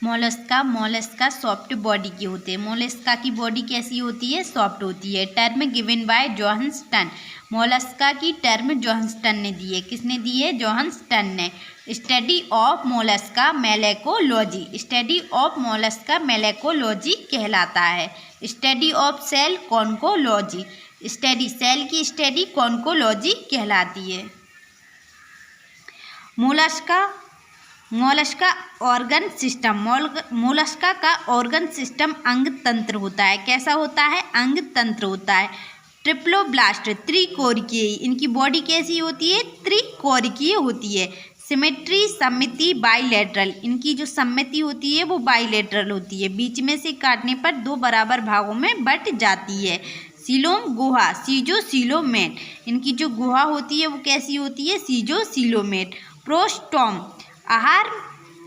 Mollusca soft body के होते हैं। मोलस्का की बॉडी कैसी होती है? सॉफ्ट होती है। Term given by Johnston. Mollusca की टर्म जोहान्सटन ने दी है। किसने दी है? जोहान्सटन ने। Study of Mollusca malacology. Study of Mollusca malacology कहलाता है। Study of shell conchology. Study shell की स्टडी कॉन्कोलॉजी कहलाती है। Mollusca organ system. मोलस्का का ऑर्गन सिस्टम अंग तंत्र होता है। कैसा होता है? अंग तंत्र होता है। ट्रिप्लोब्लास्ट त्रिकोरिकीय। इनकी बॉडी कैसी होती है? त्रिकोरिकीय होती है। सिमेट्री सममिति बाइलेटरल। इनकी जो सममिति होती है वो बाइलेटरल होती है। बीच में से काटने पर दो बराबर भागों में बट जाती है। सीलोम गुहा सीजोसीलोमेट। इनकी जो गुहा होती है वो कैसी होती है? सीजोसीलोमेट। प्रोस्टोम। आहार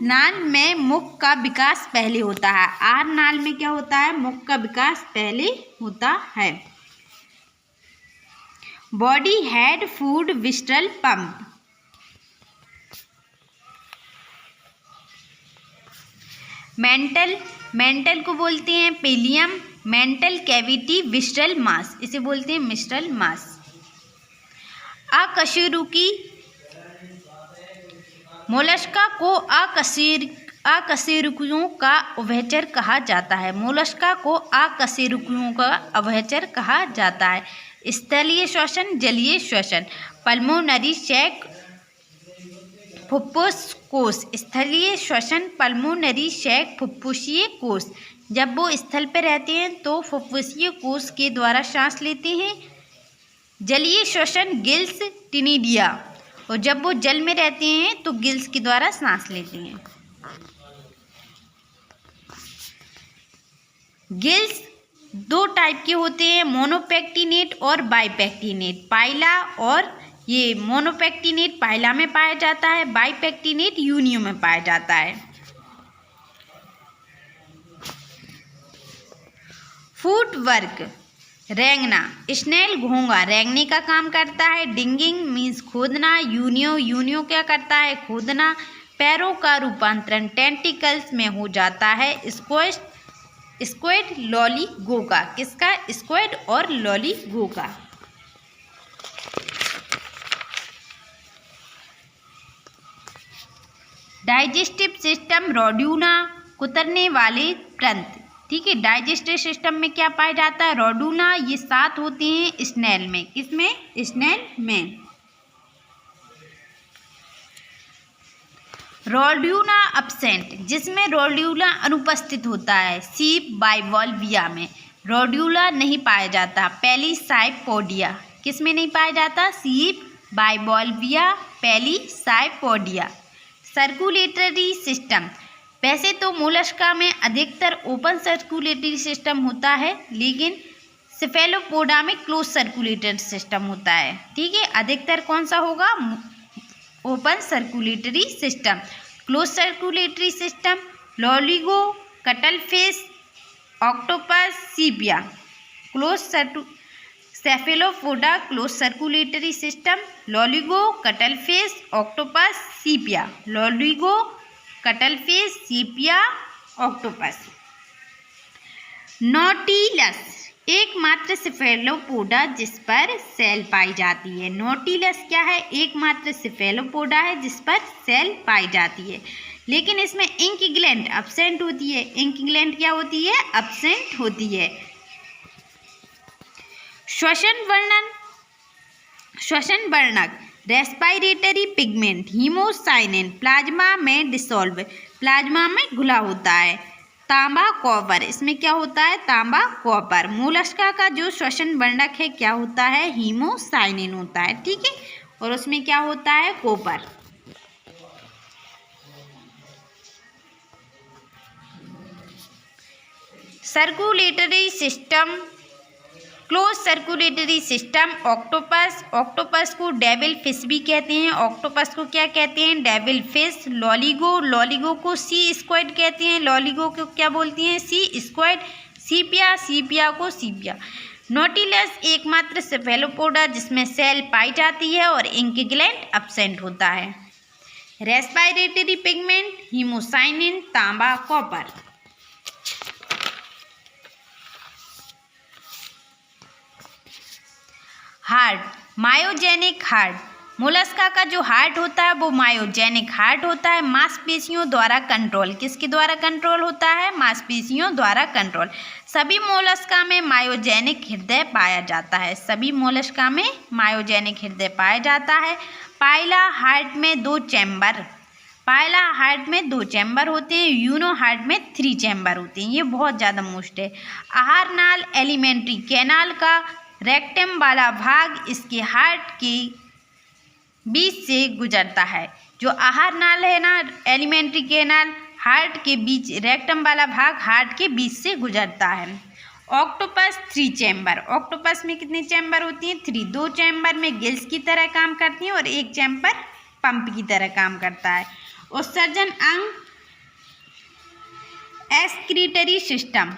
नाल में मुख का विकास पहले होता है। आहार नाल में क्या होता है? मुख का विकास पहले होता है। Body head food विस्ट्रल pump. Mental को बोलते हैं पेलियम। मेंटल कैविटी विस्ट्रल मास। इसे बोलते हैं विस्ट्रल मास। अकशेरुकी। मोलस्का को अकशेरुकियों का उभयचर कहा जाता है। मोलस्का को अकशेरुकियों का उभयचर कहा जाता है। स्थलीय श्वसन जलीय श्वसन। पल्मोनरी सैक फुफ्फुस कोश। स्थलीय श्वसन पल्मोनरी सैक फुफ्फुसीय कोश। जब वो स्थल पर रहते हैं तो फुफ्फुसीय कोश के द्वारा सांस लेते हैं। जलीय श्वसन गिल्स टिनिडिया। और जब वो जल में रहते हैं तो गिल्स के द्वारा सांस लेते हैं। गिल्स दो टाइप के होते हैं, मोनोपेक्टिनेट और बाइपेक्टिनेट। पाइला और ये मोनोपेक्टिनेट पाइला में पाया जाता है, बाइपेक्टिनेट यूनियो में पाया जाता है। फुटवर्क। रेंगना। स्नेल घोंगा रेंगने का काम करता है। डिंगिंग मीन्स खोदना। यूनियो क्या करता है? खोदना। पैरों का रूपांतरण टेंटिकल्स में हो जाता है। स्क्वेड लॉलीगोगा। किसका? स्क्वेड और लॉलीगोगा। डाइजेस्टिव सिस्टम रोड्यूना कुतरने वाले तंत्र। ठीक है, डाइजेस्टिव सिस्टम में क्या पाया जाता है? रोड्यूना। ये 7 होते हैं स्नेल में। किसमें? स्नेल में। रोड्यूना अब्सेंट, जिसमें रोड्यूला अनुपस्थित होता है। सीप बाइवॉल्विया में रोड्यूला नहीं पाया जाता। पेलिसाइपोडिया। किसमें नहीं पाया जाता? सीप बाइवॉल्विया पेलिसाइपोडिया। Circulatory system. वैसे तो मोलस्का में अधिकतर ओपन सर्कुलेटरी सिस्टम होता है, लेकिन सेफेलोपोडा में क्लोज सर्कुलेटरी सिस्टम होता है। ठीक है, अधिकतर कौन सा होगा? Open circulatory system. Close circulatory system Loligo cuttlefish octopus Sepia. Cephalopoda close circulatory system Loligo cuttlefish octopus Sepia. Loligo cuttlefish Sepia octopus. Nautilus एकमात्र सेफेलोपोडा जिस पर सेल पाई जाती है। नॉटिलस क्या है? एकमात्र सेफेलोपोडा है जिस पर सेल पाई जाती है, लेकिन इसमें इंक ग्लैंड एब्सेंट होती है। इंक ग्लैंड क्या होती है? एब्सेंट होती है। श्वसन वर्णक रेस्पिरेटरी पिगमेंट हीमोसाइनिन प्लाज्मा में डिसॉल्व। प्लाज्मा में घुला होता है। तांबा कॉपर। इसमें क्या होता है? तांबा कॉपर। मोलस्का का जो श्वसन वर्णक है क्या होता है? हीमोसाइनिन होता है। ठीक है, और उसमें क्या होता है? Copper. Circulatory system close circulatory system octopus. Octopus को डेविल फिश भी कहते हैं। ऑक्टोपस को क्या कहते हैं? Devil fish. लॉलीगो को सी स्क्वाइड कहते हैं। लॉलीगो को क्या बोलती हैं? सी स्क्वाइड। सीपिया को सीपिया। नॉटिलस एकमात्र सेफेलोपोडा जिसमें सेल पाई जाती है और इंक ग्लैंड एब्सेंट होता है। रेस्पिरेटरी पिगमेंट, हीमोसाइनिन, तांबा, copper. Heart, myogenic heart, Mollusca का जो हार्ट होता है वो मायोजेनिक हार्ट होता है, मांसपेशियों द्वारा कंट्रोल। किसके द्वारा कंट्रोल होता है? मांसपेशियों द्वारा कंट्रोल। सभी मोलस्का में मायोजेनिक हृदय पाया जाता है, सभी मोलस्का में मायोजेनिक हृदय पाया जाता है। पाइला हार्ट में 2 चैम्बर, पाइला हार्ट में 2 चैम्बर होते हैं, यूनो हार्ट में 3 चैम्बर होते हैं। ये बहुत ज़्यादा मोस्ट है। आहार नाल एलिमेंट्री कैनाल का रेक्टम वाला भाग इसके हार्ट के बीच से गुजरता है। जो आहार नाल है ना, एलिमेंट्री कैनाल, हार्ट के बीच, रेक्टम वाला भाग हार्ट के बीच से गुजरता है। ऑक्टोपस 3 चैम्बर, ऑक्टोपस में कितने चैम्बर होती हैं? 3। 2 चैम्बर में गिल्स की तरह काम करती हैं और 1 चैम्बर पंप की तरह काम करता है। उत्सर्जन अंग एक्सक्रीटरी सिस्टम,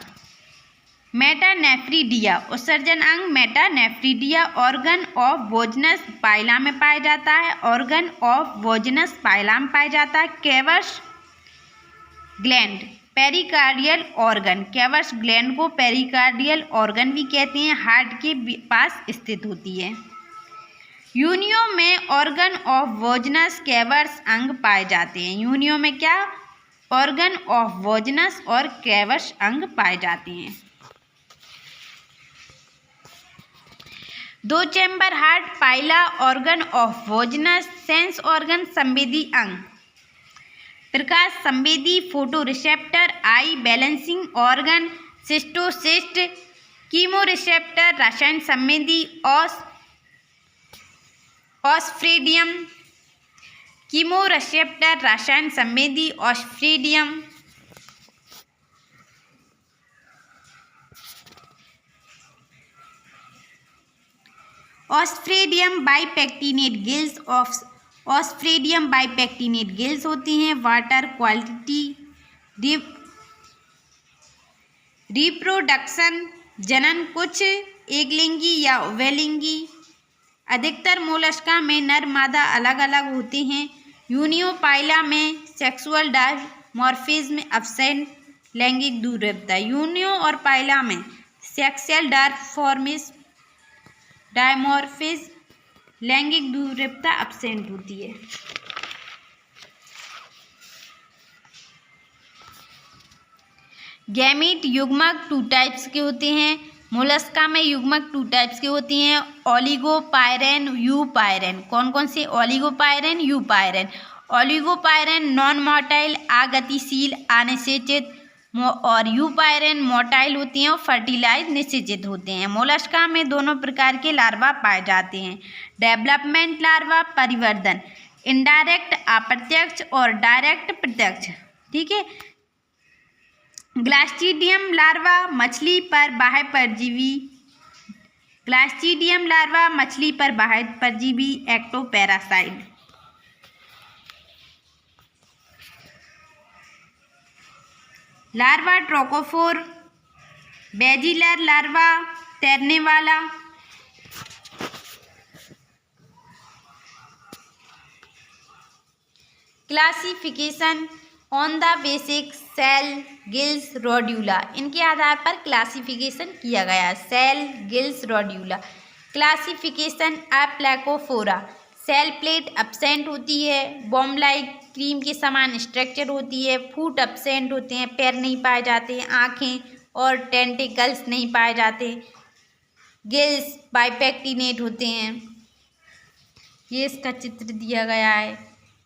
मेटानेफ्रिडिया, उत्सर्जन अंग मेटानेफ्रिडिया। ऑर्गन ऑफ वोजनस पाइला में पाया जाता है, ऑर्गन ऑफ वोजनस पाइला में पाया जाता है। Keber's gland, pericardial organ, Keber's gland को पेरिकार्डियल ऑर्गन भी कहते हैं, हार्ट के पास स्थित होती है। यूनियो में ऑर्गन ऑफ वोजनस केवर्स अंग पाए जाते हैं। यूनियो में क्या? ऑर्गन ऑफ वोजनस और केवर्स अंग पाए जाते हैं। 2 chamber heart, Pila, organ of Bojanus, sense organ, संवेदी अंग, प्रकाश संवेदी, photo receptor, eye balancing organ, statocyst, chemo receptor, रसायन संवेदी, ऑस्फ्रेडियम, कीमो रिसेप्टर, रसायन संवेदी, ऑस्फ्रेडियम। ऑस्फ्रेडियम बाइपेक्टिनेट गिल्स, ऑस्फ्रेडियम बाइपेक्टिनेट गिल्स होती हैं। वाटर क्वालिटी, रिप्रोडक्शन, जनन, कुछ एकलिंगी या उभयलिंगी। अधिकतर मोलस्का में नर मादा अलग अलग होते हैं। यूनियोपाइला में सेक्सुअल डायमॉर्फिज्म एब्सेंट, लैंगिक दूरत्वता। यूनियो और पाइला में सेक्सुअल डायमॉर्फिज्म, लैंगिक दूरत्वता एब्सेंट होती है। गैमीट युग्मक 2 टाइप्स के होते हैं। मोलस्का में युग्मक 2 टाइप्स के होती हैं, ओलिगोपाइरेन, यूपाइरेन। कौन कौन से? ओलिगोपाइरेन, यूपाइरेन। ओलिगोपाइरेन नॉन मोटाइल, अगतिशील, अनिषेचित, और यूपाइरेन मोटाइल होती हैं और फर्टिलाइज, निषेचित होते हैं। मोलस्का में दोनों प्रकार के लार्वा पाए जाते हैं। डेवलपमेंट लार्वा, परिवर्धन, इनडायरेक्ट अप्रत्यक्ष और डायरेक्ट प्रत्यक्ष। ठीक है। ग्लास्ट्रीडियम लार्वा, मछली पर बाह्य परजीवी, ग्लास्ट्रीडियम लार्वा मछली पर बाह्य परजीवी, ectoparasite. Larva trochophore, veliger larva, तैरने वाला। Classification on the basic shell, gills, radula. इनके आधार पर क्लासिफिकेशन किया गया। Shell, gills, radula. Classification Aplacophora, shell plate absent होती है, बॉम्ब लाइक क्रीम के समान स्ट्रक्चर होती है, फूट एब्सेंट होते हैं, पैर नहीं पाए जाते, आँखें और टेंटिकल्स नहीं पाए जाते, गिल्स बाइपेक्टिनेट होते हैं। ये इसका चित्र दिया गया है।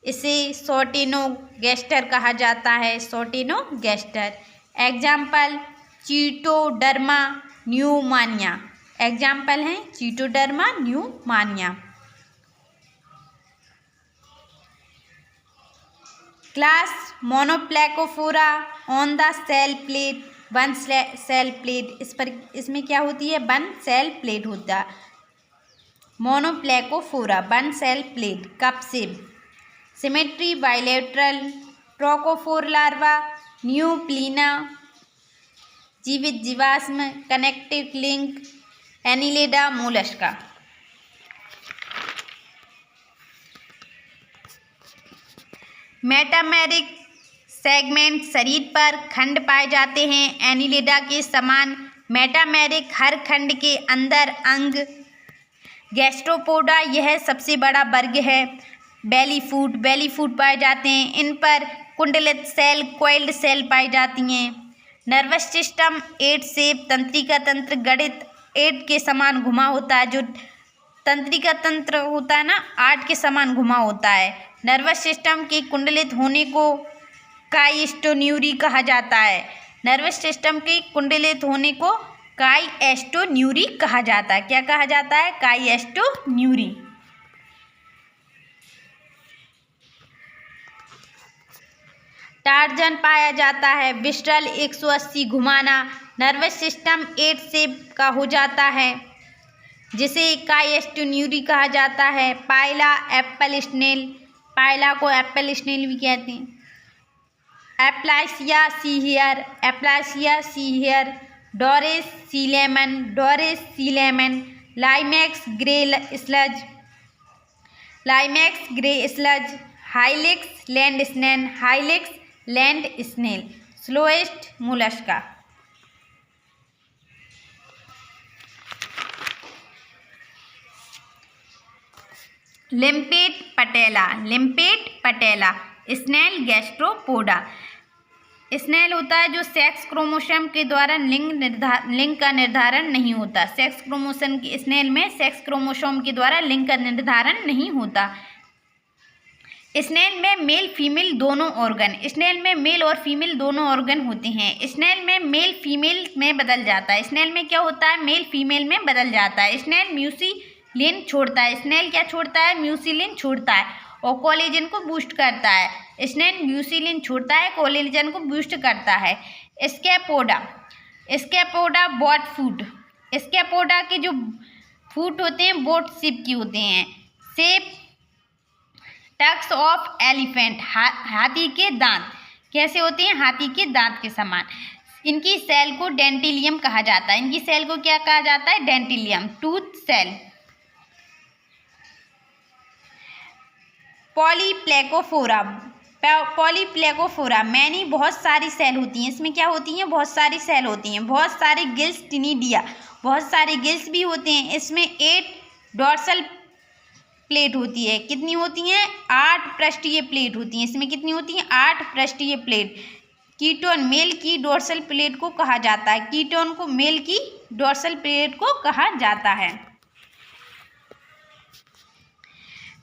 इसे सोटेनोगैस्टर कहा जाता है, सोटेनोगैस्टर। एग्जाम्पल चीटोडर्मा न्यूमानिया, एग्जाम्पल हैं Chaetoderma Neomenia. Class Monoplacophora on the shell plate, 1 shell plate. इसमें क्या होती है? 1 सेल प्लेट होता है। Monoplacophora 1 shell plate, cup shape. Symmetry bilateral. Trochophore larva, Neopilina, जीवित जीवाश्म, connective link, Annelida Mollusca. Metameric segment शरीर पर खंड पाए जाते हैं एनिलिडा के समान। मेटामेरिक हर खंड के अंदर अंग। गैस्ट्रोपोडा यह सबसे बड़ा वर्ग है। बेली फूड पाए जाते हैं। इन पर कुंडलित सेल कॉइल्ड सेल पाई जाती हैं। Nervous system 8 shape. तंत्रिका तंत्र गणित 8 के समान घुमा होता है। जो तंत्रिका तंत्र होता है ना 8 के समान घुमा होता है। नर्वस सिस्टम के कुंडलित होने को काइस्टोन्यूरी कहा जाता है। नर्वस सिस्टम के कुंडलित होने को काइस्टोन्यूरी कहा जाता है। क्या कहा जाता है? काइस्टोन्यूरी। टार्जन पाया जाता है। विस्ट्रल 180 घुमाना। नर्वस सिस्टम 8 शेप का हो जाता है जिसे काइस्टोन्यूरी कहा जाता है। पायला एप्पल स्नेल। पायला को एप्पल स्नेल भी कहते हैं। Aplysia sea hare. Doris sea lemon. Limax grey slug. Helix land snail. Slowest Mollusca. Limpet Patella. Snail Gastropoda. Snail होता है जो सेक्स क्रोमोसोम के द्वारा लिंग का निर्धारण नहीं होता। सेक्स क्रोमोसोम की स्नेल में सेक्स क्रोमोसोम के द्वारा लिंग का निर्धारण नहीं होता। स्नेल में मेल फीमेल दोनों ऑर्गन। स्नेल में मेल और फीमेल दोनों ऑर्गन होते हैं। स्नेल में मेल फीमेल में बदल जाता है। स्नेल में क्या होता है? मेल फीमेल में बदल जाता है। स्नेल म्यूसिलिन छोड़ता है। स्नेल क्या छोड़ता है? म्यूसिलिन छोड़ता है और कोलेजन को बूस्ट करता है। स्नेल म्यूसिलिन छोड़ता है, कोलेजन को बूस्ट करता है। स्कैपोडा बॉट फूट। स्कैपोडा के जो फूट होते हैं बोट शेप की होते हैं। Shape tusks of elephant. हाथी के दांत कैसे होते हैं? हाथी के दांत के समान। इनकी सेल को डेंटिलियम कहा जाता है। इनकी सेल को क्या कहा जाता है? Dentalium. Tooth shell. Polyplacophora many बहुत सारी सेल होती हैं। इसमें क्या होती हैं? बहुत सारी सेल होती हैं। बहुत सारे गिल्स टिनिडिया। बहुत सारे गिल्स भी होते हैं। इसमें 8 डोर्सल प्लेट होती है। कितनी होती हैं? 8 पृष्ठीय प्लेट होती हैं। इसमें कितनी होती हैं? 8 पृष्ठीय प्लेट। कीटोन मेल की डोर्सल प्लेट को कहा जाता है। कीटोन को मेल की डोर्सल प्लेट को कहा जाता है।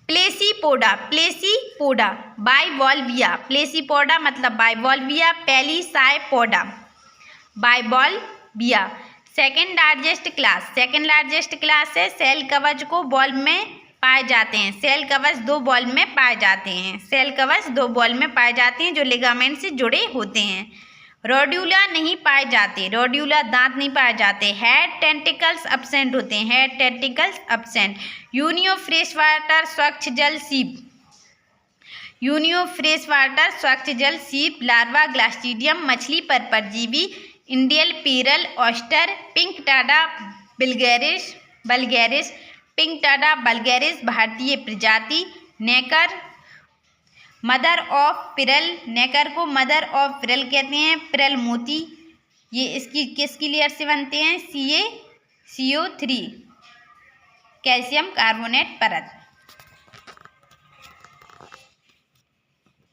प्लेसीपोडा बाइवॉल्विया। प्लेसीपोडा मतलब बाइवॉल्विया। पेलिसाइपोडा बाइवॉल्विया। सेकेंड लार्जेस्ट क्लास है। सेल कवच को बॉल में पाए जाते हैं। सेल कवच 2 बॉल में पाए जाते हैं जो लिगामेंट से जुड़े होते हैं। रोड्यूला नहीं पाए जाते। रोड्यूला दांत नहीं पाए जाते। हेड टेंटिकल्स अब्सेंट होते हैं। यूनियो फ्रेश वाटर स्वच्छ जल सीप। लार्वा ग्लास्ट्रीडियम मछली पर परजीवी। इंडियल पेरल ऑस्टर। पिंकटाडा बल्गेरिस भारतीय प्रजाति। नेकर मदर ऑफ पिरल। नेकर को मदर ऑफ पिरल कहते हैं। पिरल मोती ये इसकी किसकी लेयर से बनते हैं? CO3 कैल्शियम कार्बोनेट परत।